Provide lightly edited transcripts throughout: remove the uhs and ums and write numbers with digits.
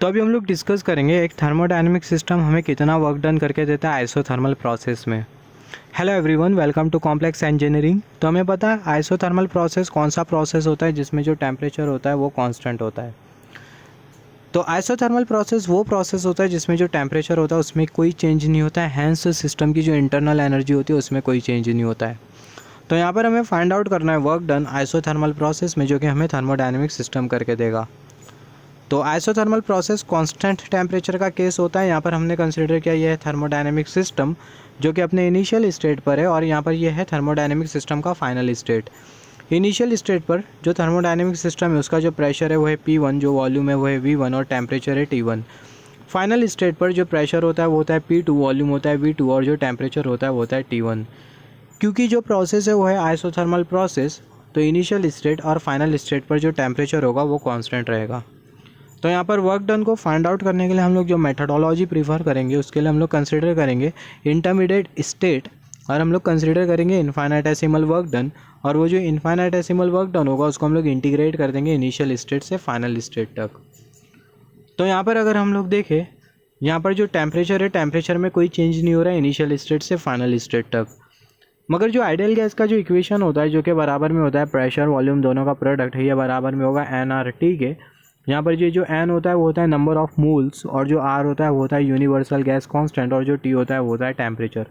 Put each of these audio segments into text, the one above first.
तो अभी हम लोग डिस्कस करेंगे एक थर्मोडायनेमिक सिस्टम हमें कितना वर्क डन करके देता है आइसोथर्मल प्रोसेस में। Hello everyone, welcome to complex engineering. तो हमें पता है आइसोथर्मल प्रोसेस कौन सा प्रोसेस होता है जिसमें जो टेम्परेचर होता है वो कांस्टेंट होता है। तो आइसोथर्मल प्रोसेस वो प्रोसेस होता है जिसमें जो टेम्परेचर होता है उसमें कोई चेंज नहीं होता है, हैंस सिस्टम की जो इंटरनल एनर्जी होती है उसमें कोई चेंज नहीं होता है। तो यहाँ पर हमें फाइंड आउट करना है वर्क डन आइसोथर्मल प्रोसेस में, जो कि हमें थर्मोडायनेमिक सिस्टम करके देगा। तो आइसोथर्मल प्रोसेस कांस्टेंट टेम्परेचर का केस होता है। यहाँ पर हमने कंसिडर किया यह है थर्मोडायनेमिक सिस्टम जो कि अपने इनिशियल स्टेट पर है, और यहाँ पर यह है थर्मोडायनेमिक सिस्टम का फाइनल स्टेट। इनिशियल स्टेट पर जो थर्मोडायनेमिक सिस्टम है उसका जो प्रेशर है वो है P1, जो वॉल्यूम है वो है V1 और टेम्परेचर है T1। फाइनल स्टेट पर जो प्रेशर होता है वो होता है P2, वॉल्यूम होता है V2 और जो टेम्परेचर होता है वो होता है T1। क्योंकि जो प्रोसेस है वो है आइसोथर्मल प्रोसेस, तो इनिशियल स्टेट और फाइनल स्टेट पर जो टेम्परेचर होगा वो कांस्टेंट रहेगा। तो यहाँ पर वर्क डन को फाइंड आउट करने के लिए हम लोग जो मेथडोलॉजी प्रीफर करेंगे उसके लिए हम लोग कंसिडर करेंगे इंटरमीडिएट स्टेट, और हम लोग कंसिडर करेंगे इनफाइनाइटेसिमल वर्क डन। और वो जो इनफाइनाइटेसिमल वर्क डन होगा उसको हम लोग इंटीग्रेट कर देंगे इनिशियल स्टेट से फाइनल स्टेट तक। तो यहाँ पर अगर हम लोग देखें, यहाँ पर जो टेम्परेचर है टेम्परेचर में कोई चेंज नहीं हो रहा है इनिशियल स्टेट से फाइनल स्टेट तक। मगर जो आइडियल गैस का जो इक्वेशन होता है जो कि बराबर में होता है प्रेशर वॉल्यूम दोनों का प्रोडक्ट है, यह बराबर में होगा NRT के। यहाँ पर ये जो N होता है वो होता है नंबर ऑफ मोल्स, और जो R होता है वो होता है यूनिवर्सल गैस कांस्टेंट, और जो T होता है वो होता है टेम्परेचर।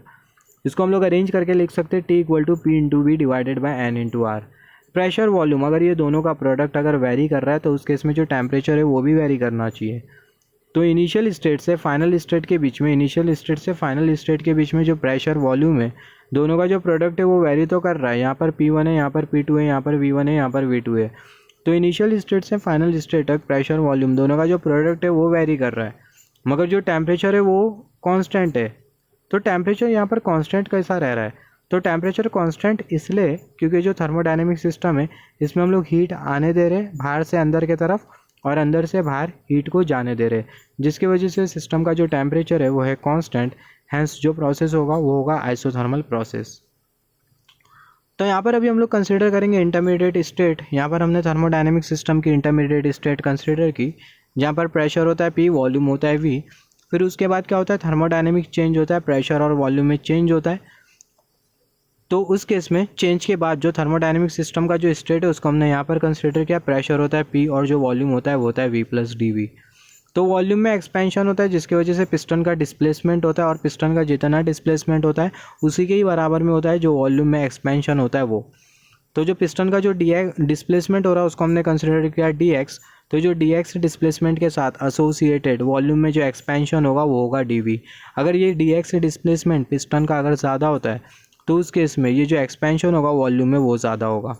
इसको हम लोग अरेंज करके लिख सकते हैं T = P × V divided by N × R। Pressure volume अगर ये दोनों का प्रोडक्ट अगर वेरी कर रहा है तो उस केस में जो टेम्परेचर है वो भी वेरी करना चाहिए। तो इनिशियल स्टेट से फाइनल स्टेट के बीच में, इनिशियल स्टेट से फाइनल स्टेट के बीच में जो प्रेशर वॉल्यूम है दोनों का जो प्रोडक्ट है वो वेरी तो कर रहा है। यहाँ पर P1 है, यहाँ पर P2 है, यहाँ पर V1 है, यहाँ पर V2 है। तो इनिशियल स्टेट से फाइनल स्टेट तक प्रेशर वॉल्यूम दोनों का जो प्रोडक्ट है वो वेरी कर रहा है, मगर जो टेम्परेचर है वो कांस्टेंट है। तो टेम्परेचर यहाँ पर कांस्टेंट कैसा रह रहा है? तो टेम्परेचर कांस्टेंट इसलिए क्योंकि जो थर्मोडायनेमिक सिस्टम है इसमें हम लोग हीट आने दे रहे हैं बाहर से अंदर की तरफ, और अंदर से बाहर हीट को जाने दे रहे, जिसकी वजह से सिस्टम का जो टेम्परेचर है वो है कांस्टेंट। हैंस जो प्रोसेस होगा वो होगा आइसोथर्मल प्रोसेस। तो यहाँ पर अभी हम लोग कंसिडर करेंगे इंटरमीडिएट स्टेट। यहाँ पर हमने थर्मोडायनेमिक सिस्टम की इंटरमीडिएट स्टेट कंसिडर की, जहाँ पर प्रेशर होता है P, वॉल्यूम होता है V। फिर उसके बाद क्या होता है, थर्मोडायनेमिक चेंज होता है, प्रेशर और वॉल्यूम में चेंज होता है। तो उस केस में चेंज के बाद जो थर्मोडायनेमिक सिस्टम का जो स्टेट है उसको हमने यहाँ पर कंसिडर किया, प्रेशर होता है P और जो वॉल्यूम होता है वो होता है V + dV। तो वॉल्यूम में एक्सपेंशन होता है जिसकी वजह से पिस्टन का डिस्प्लेसमेंट होता है, और पिस्टन का जितना डिस्प्लेसमेंट होता है उसी के ही बराबर में होता है जो वॉल्यूम में एक्सपेंशन होता है वो। तो जो पिस्टन का जो डिस्प्लेसमेंट हो रहा है उसको हमने कंसिडर किया dx। तो जो dx डिस्प्लेसमेंट के साथ एसोसिएटेड वॉल्यूम में जो एक्सपेंशन होगा वो होगा dv। अगर ये dx डिस्प्लेसमेंट पिस्टन का अगर ज़्यादा होता है तो उस केस में ये जो एक्सपेंशन होगा वॉल्यूम में वो ज़्यादा होगा।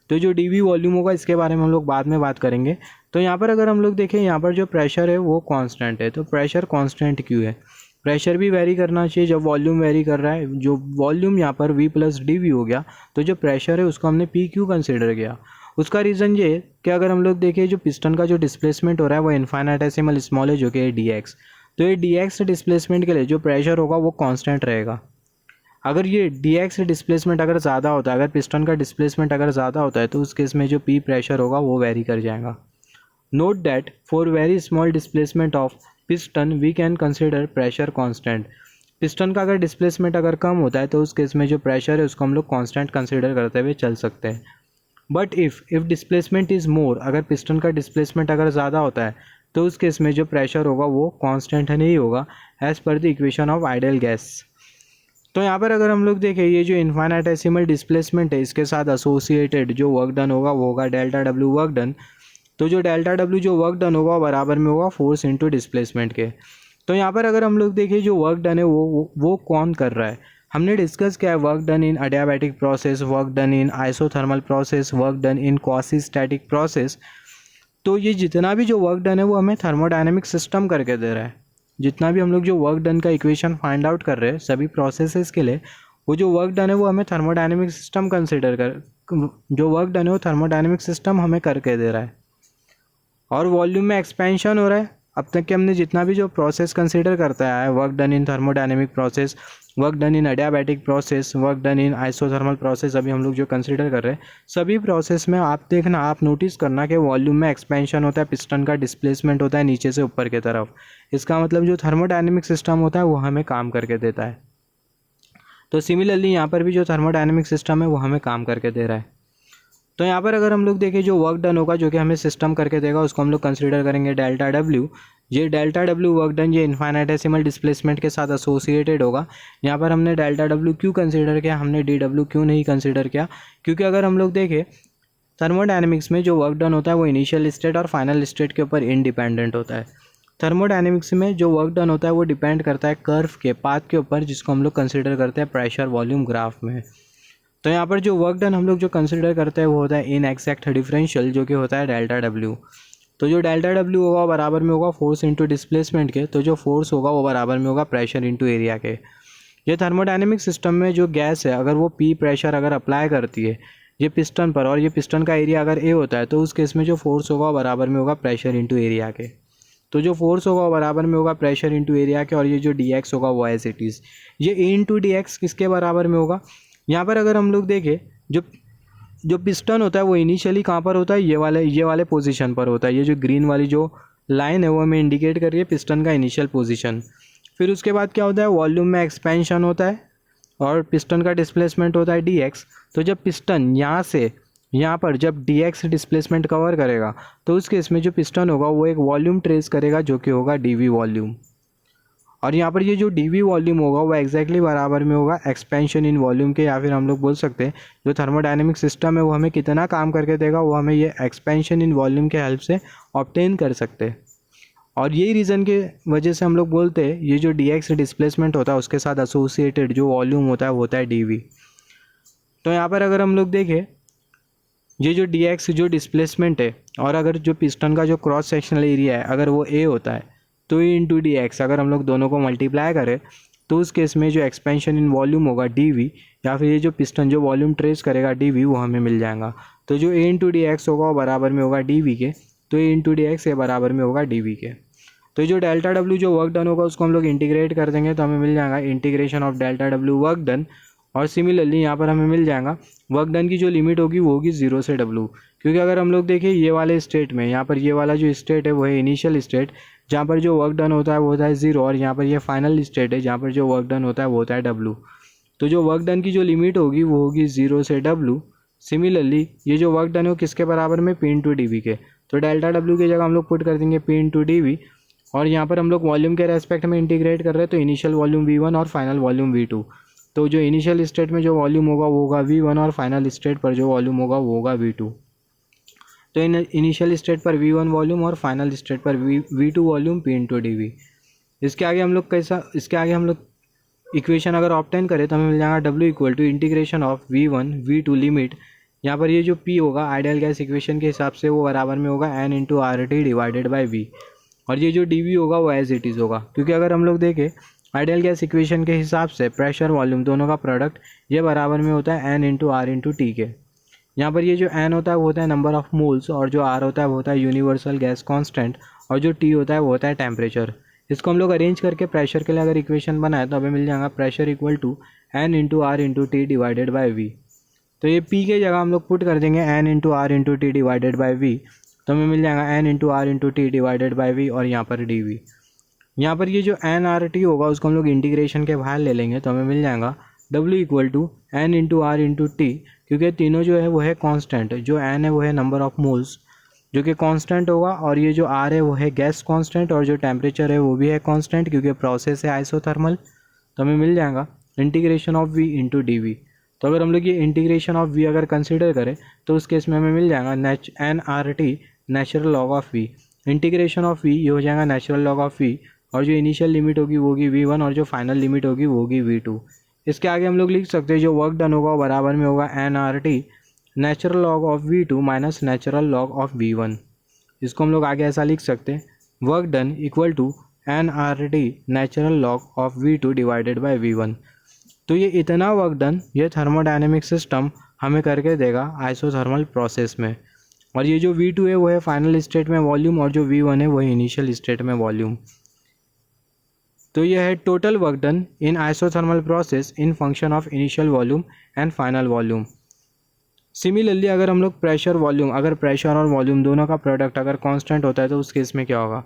तो जो dv वॉल्यूम होगा इसके बारे में हम लोग बाद में बात करेंगे। तो यहाँ पर अगर हम लोग देखें, यहाँ पर जो प्रेशर है वो कांस्टेंट है। तो प्रेशर कांस्टेंट क्यों है? प्रेशर भी वेरी करना चाहिए जब वॉल्यूम वेरी कर रहा है। जो वॉल्यूम यहाँ पर V + dV हो गया, तो जो प्रेशर है उसको हमने P क्यों कंसिडर किया? उसका रीज़न ये कि अगर हम लोग देखें जो पिस्टन का जो डिस्प्लेसमेंट हो रहा है वो इनफाइनाइटेसिमल स्मॉल है जो कि है dx। तो ये dx डिस्प्लेसमेंट के लिए जो प्रेशर होगा वो कांस्टेंट रहेगा। अगर ये dx डिस्प्लेसमेंट अगर ज़्यादा होता है, अगर पिस्टन का डिस्प्लेसमेंट अगर ज़्यादा होता है तो उस केस में जो P प्रेशर होगा वो वेरी कर जाएगा। Note that for very small displacement of piston we can consider pressure constant. Piston का अगर डिस्प्लेसमेंट अगर कम होता है तो उस केस में जो प्रेशर है उसको हम लोग कांस्टेंट कंसिडर करते हुए चल सकते हैं। But if displacement is more, अगर पिस्टन का डिस्प्लेसमेंट अगर ज़्यादा होता है तो उस केस में जो प्रेशर होगा वो कांस्टेंट नहीं होगा as per the equation of ideal gas. तो यहाँ पर अगर हम लोग देखें ये जो इनफाइनाइटेसिमल डिस्प्लेसमेंट है इसके साथ एसोसिएटेड जो वर्क डन होगा वो होगा ΔW वर्क डन। तो जो ΔW जो वर्क डन होगा बराबर में होगा फोर्स इनटू डिस्प्लेसमेंट के। तो यहाँ पर अगर हम लोग देखें जो वर्क डन है वो कौन कर रहा है? हमने डिस्कस किया है work done in adiabatic process, work done in isothermal process, work done in quasi static process. तो ये जितना भी जो वर्क डन है वो हमें थर्मोडायनेमिक सिस्टम करके दे रहा है। जितना भी हम लोग जो वर्क डन का इक्वेशन फाइंड आउट कर रहे हैं सभी प्रोसेसेस के लिए, वो जो वर्क डन है वो हमें थर्मोडायनेमिक सिस्टम कंसिडर कर, जो वर्क डन है वो थर्मोडायनेमिक सिस्टम हमें करके दे रहा है। और वॉल्यूम में एक्सपेंशन हो रहा है। अब तक कि हमने जितना भी जो प्रोसेस कंसिडर करता है work done in thermodynamic process, work done in adiabatic process, work done in isothermal process, अभी हम लोग जो कंसिडर कर रहे हैं सभी प्रोसेस में आप देखना, आप नोटिस करना कि वॉल्यूम में एक्सपेंशन होता है, पिस्टन का डिस्प्लेसमेंट होता है नीचे से ऊपर की तरफ। इसका मतलब जो थर्मोडायनेमिक सिस्टम होता है वो हमें काम करके देता है। तो सिमिलरली यहाँ पर भी जो थर्मोडायनेमिक सिस्टम है वो हमें काम करके दे रहा है। तो यहाँ पर अगर हम लोग देखें जो वर्क डन होगा जो कि हमें सिस्टम करके देगा उसको हम लोग कंसिडर करेंगे डेल्टा डब्ल्यू। ये डेल्टा डब्ल्यू वर्क डन ये इन्फाइनाइटेसिमल डिस्प्लेसमेंट के साथ एसोसिएटेड होगा। यहाँ पर हमने डेल्टा डब्ल्यू क्यों कंसिडर किया, हमने डी डब्ल्यू क्यों नहीं कंसिडर किया, क्योंकि अगर हम लोग देखें थर्मोडायनेमिक्स में जो वर्क डन होता है वो इनिशियल स्टेट और फाइनल स्टेट के ऊपर इंडिपेंडेंट होता है। थर्मोडायनेमिक्स में जो वर्क डन होता है वो डिपेंड करता है कर्व के पाथ के ऊपर, जिसको हम लोग कंसिडर करते हैं प्रेशर वॉल्यूम ग्राफ में। तो यहाँ पर जो वर्क डन हम लोग जो कंसिडर करते हैं वो होता है इन एक्सैक्ट डिफरेंशियल, जो कि होता है डेल्टा डब्ल्यू। तो जो डेल्टा डब्ल्यू होगा बराबर में होगा फोर्स इंटू डिस्प्लेसमेंट के, तो जो फोर्स होगा वो बराबर में होगा प्रेशर इंटू एरिया के। ये थर्मोडायनेमिक सिस्टम में जो गैस है अगर वो पी प्रेशर अगर अप्लाई करती है ये पिस्टन पर, और ये पिस्टन का एरिया अगर ए होता है, तो उस केस में जो फोर्स होगा बराबर में होगा प्रेशर इंटू एरिया के। तो जो फोर्स होगा बराबर में होगा प्रेशर इंटू एरिया के, और ये जो डी एक्स होगा वो एज इट इज़। ये ए इंटू डी एक्स किसके बराबर में होगा, यहाँ पर अगर हम लोग देखें जो पिस्टन होता है वो इनिशियली कहाँ पर होता है, ये वाले पोजीशन पर होता है। ये जो ग्रीन वाली जो लाइन है वो हमें इंडिकेट कर रही है पिस्टन का इनिशियल पोजीशन। फिर उसके बाद क्या होता है, वॉल्यूम में एक्सपेंशन होता है और पिस्टन का डिस्प्लेसमेंट होता है डी एक्स। तो जब पिस्टन यहाँ से यहाँ पर जब डी एक्स डिस्प्लेसमेंट कवर करेगा तो उस केस में जो पिस्टन होगा वो एक वॉल्यूम ट्रेस करेगा जो कि होगा डी वी वॉल्यूम। और यहाँ पर ये जो डी वी वॉल्यूम होगा वो एग्जैक्टली बराबर में होगा एक्सपेंशन इन वॉल्यूम के, या फिर हम लोग बोल सकते हैं जो थर्मोडायनेमिक सिस्टम है वो हमें कितना काम करके देगा वो हमें ये एक्सपेंशन इन वॉल्यूम के हेल्प से ऑब्टेन कर सकते हैं। और यही रीज़न के वजह से हम लोग बोलते हैं ये जो डी एक्स डिस्प्लेसमेंट होता है उसके साथ एसोसिएटेड जो वॉल्यूम होता है वो होता है डी वी। तो यहाँ पर अगर हम लोग देखें ये जो डी एक्स जो डिस्प्लेसमेंट है और अगर जो पिस्टन का जो क्रॉस सेक्शनल एरिया है अगर वो ए होता है तो ई इंटू डी एक्स अगर हम लोग दोनों को मल्टीप्लाई करें तो उस केस में जो एक्सपेंशन इन वॉल्यूम होगा डी वी, या फिर ये जो पिस्टन जो वॉल्यूम ट्रेस करेगा डी वी वो हमें मिल जाएगा। तो जो ए इंटू डी एक्स होगा वो बराबर में होगा डी वी के, तो ए इंटू डी एक्स ये बराबर में होगा डी वी के। तो जो डेल्टा डब्ल्यू जो वर्क डन होगा उसको हम लोग इंटीग्रेट कर देंगे तो हमें मिल जाएगा integration of delta W work done. और सिमिलरली यहाँ पर हमें मिल जाएगा वर्क डन की जो लिमिट होगी वो होगी 0 से W, क्योंकि अगर हम लोग देखें ये वाले स्टेट में यहाँ पर ये वाला जो स्टेट है वो है इनिशियल स्टेट जहाँ पर जो वर्क डन होता है वो होता है 0, और यहाँ पर ये फाइनल स्टेट है जहाँ पर जो वर्क डन होता है वो होता है W। तो जो वर्क डन की जो लिमिट होगी वो होगी 0 से W। सिमिलरली ये जो वर्क डन है वो किसके बराबर में P इंटू डी वी के, तो डेल्टा W की जगह हम लोग पुट कर देंगे P इंटू डी वी। और यहाँ पर हम लोग वॉल्यूम के रेस्पेक्ट में इंटीग्रेट कर रहे हैं तो इनिशियल वॉल्यूम V1 और फाइनल वॉल्यूम V2। तो जो इनिशियल स्टेट में जो वॉल्यूम होगा वो होगा V1 और फाइनल स्टेट पर जो वॉल्यूम होगा वो होगा V2। तो इनिशियल स्टेट पर V1 वॉल्यूम और फाइनल स्टेट पर V2 volume P into D V. इसके आगे हम लोग इक्वेशन अगर ऑब्टेन करें तो हमें मिल जाएगा W equal to integration of V1 V2 limit. यहाँ पर ये जो P होगा आइडियल गैस इक्वेशन के हिसाब से वो बराबर में होगा N into R T divided by V, और ये जो डी वी होगा वो एज इट इज़ होगा, क्योंकि अगर हम लोग देखें आइडियल गैस इक्वेशन के हिसाब से प्रेशर वॉल्यूम दोनों का प्रोडक्ट ये बराबर में होता है N into R into T के। यहाँ पर ये जो N होता है वो होता है नंबर ऑफ मोल्स, और जो R होता है वो होता है यूनिवर्सल गैस कांस्टेंट, और जो T होता है वो होता है टेम्परेचर। इसको हम लोग अरेंज करके प्रेशर के लिए अगर इक्वेशन बनाए तो हमें मिल जाएगा pressure equal to N into R into T divided by V। तो ये P के जगह हम लोग पुट कर देंगे N into R into T divided by V, तो हमें मिल जाएगा N into R into T divided by V, और यहाँ पर डी वी। यहाँ पर ये जो एन आर टी होगा उसको हम लोग इंटीग्रेशन के बाहर ले लेंगे तो हमें मिल जाएगा W equal to N into R into T, क्योंकि तीनों जो है वो है कांस्टेंट। जो N है वो है नंबर ऑफ मोल्स जो कि कांस्टेंट होगा, और ये जो R है वो है गैस कांस्टेंट, और जो टेम्परेचर है वो भी है कांस्टेंट क्योंकि प्रोसेस है आइसोथर्मल। तो हमें मिल जाएगा integration of V into D V. तो अगर हम लोग ये इंटीग्रेशन ऑफ V अगर कंसिडर करें तो उस केस में हमें मिल जाएगा N R T natural log of V। Integration of V ये हो जाएगा नेचुरल लॉग ऑफ V, और जो इनिशियल लिमिट होगी वो होगी V1 और जो फाइनल लिमिट होगी वो होगी V2। इसके आगे हम लोग लिख सकते हैं जो वर्क डन होगा वो बराबर में होगा N R T natural log of V2 minus natural log of V1। इसको हम लोग आगे ऐसा लिख सकते हैं work done equal to N R T natural log of V2 divided by V1। तो ये इतना वर्क डन ये थर्मोडायनेमिक सिस्टम हमें करके देगा आइसोथर्मल प्रोसेस में, और ये जो V2 है वो है फाइनल स्टेट में वॉल्यूम, और जो V1 है वो है इनिशियल स्टेट में वॉल्यूम। तो यह है total work done in isothermal process in function of initial volume and final volume. Similarly अगर हम लोग प्रेशर वॉल्यूम, अगर प्रेशर और वॉल्यूम दोनों का प्रोडक्ट अगर कांस्टेंट होता है तो उस केस में क्या होगा,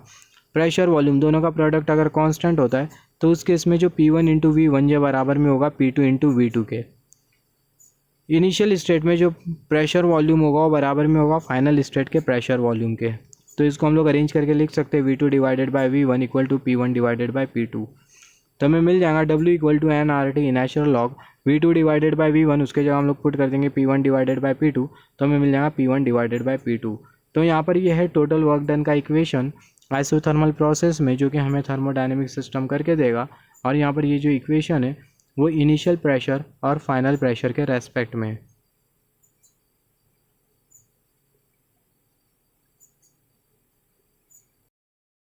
प्रेशर वॉल्यूम दोनों का प्रोडक्ट अगर कांस्टेंट होता है तो उस केस में जो P1 इंटू V1 ये बराबर में होगा P2 इंटू V2 के। इनिशियल स्टेट में जो प्रेशर वॉल्यूम होगा वो बराबर में होगा फाइनल स्टेट के प्रेशर वॉल्यूम के। तो इसको हम लोग अरेंज करके लिख सकते हैं V2 divided by V1 equal to P1 divided by P2। तो हमें मिल जाएगा W equal to NRT natural log V2 divided by V1, उसके जगह हम लोग पुट कर देंगे P1 डिवाइडेड बाई P2, तो हमें मिल जाएगा P1 डिवाइडेड बाई P2। तो यहाँ पर ये है टोटल वर्क डन का इक्वेशन आइसोथर्मल प्रोसेस में, जो कि हमें थर्मोडायनेमिक सिस्टम करके देगा। और यहाँ पर ये जो इक्वेशन है वो इनिशियल प्रेशर और फाइनल प्रेशर के रेस्पेक्ट में है।